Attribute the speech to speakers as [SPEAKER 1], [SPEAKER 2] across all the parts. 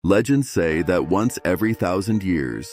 [SPEAKER 1] Legends say that once every 1,000 years,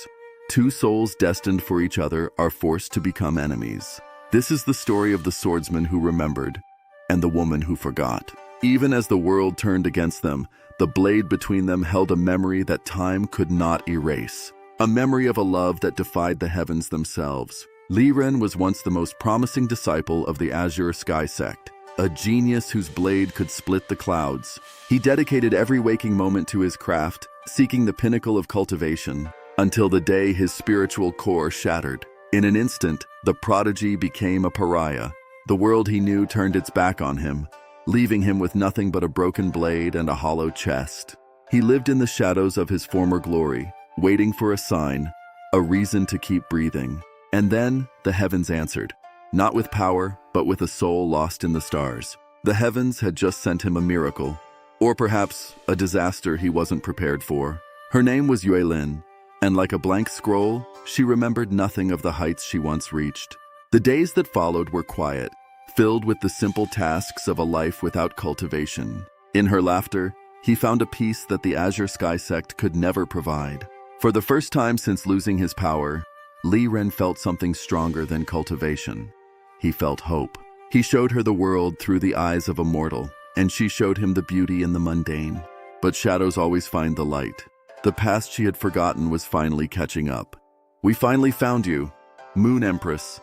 [SPEAKER 1] two souls destined for each other are forced to become enemies. This is the story of the swordsman who remembered and the woman who forgot. Even as the world turned against them, the blade between them held a memory that time could not erase. A memory of a love that defied the heavens themselves. Yue Lin was once the most promising disciple of the Azure Sky Sect, a genius whose blade could split the clouds. He dedicated every waking moment to his craft, seeking the pinnacle of cultivation, until the day his spiritual core shattered. In an instant, the prodigy became a pariah. The world he knew turned its back on him, leaving him with nothing but a broken blade and a hollow chest. He lived in the shadows of his former glory, waiting for a sign, a reason to keep breathing. And then the heavens answered, not with power, but with a soul lost in the stars. The heavens had just sent him a miracle, or perhaps a disaster he wasn't prepared for. Her name was Yue Lin, and like a blank scroll, she remembered nothing of the heights she once reached. The days that followed were quiet, filled with the simple tasks of a life without cultivation. In her laughter, he found a peace that the Azure Sky Sect could never provide. For the first time since losing his power, Yue Lin felt something stronger than cultivation. He felt hope. He showed her the world through the eyes of a mortal, and she showed him the beauty in the mundane. But shadows always find the light. The past she had forgotten was finally catching up. "We finally found you, Moon Empress."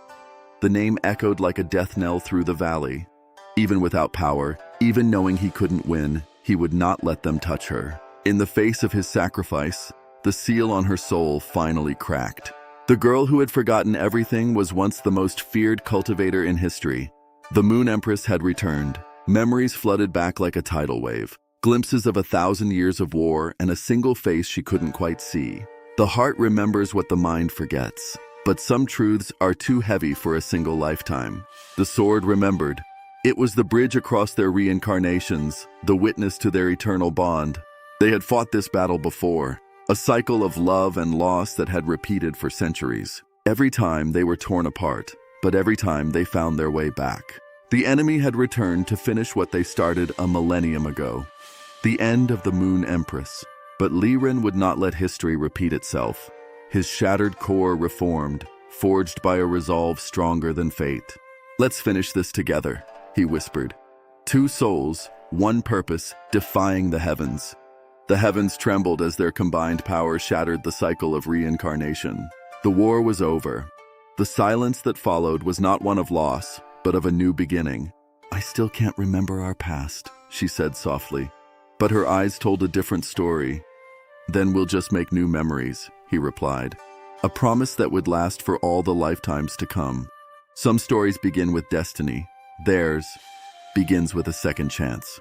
[SPEAKER 1] The name echoed like a death knell through the valley. Even without power, even knowing he couldn't win, he would not let them touch her. In the face of his sacrifice, the seal on her soul finally cracked. The girl who had forgotten everything was once the most feared cultivator in history. The Moon Empress had returned. Memories flooded back like a tidal wave. Glimpses of 1,000 years of war and a single face she couldn't quite see. The heart remembers what the mind forgets. But some truths are too heavy for a single lifetime. The sword remembered. It was the bridge across their reincarnations, the witness to their eternal bond. They had fought this battle before. A cycle of love and loss that had repeated for centuries. Every time they were torn apart, but every time they found their way back. The enemy had returned to finish what they started a millennium ago. The end of the Moon Empress. But Yue Lin would not let history repeat itself. His shattered core reformed, forged by a resolve stronger than fate. "Let's finish this together," he whispered. Two souls, one purpose, defying the heavens. The heavens trembled as their combined power shattered the cycle of reincarnation. The war was over. The silence that followed was not one of loss, but of a new beginning. "I still can't remember our past," she said softly. But her eyes told a different story. "Then we'll just make new memories," he replied. A promise that would last for all the lifetimes to come. Some stories begin with destiny. Theirs begins with a second chance.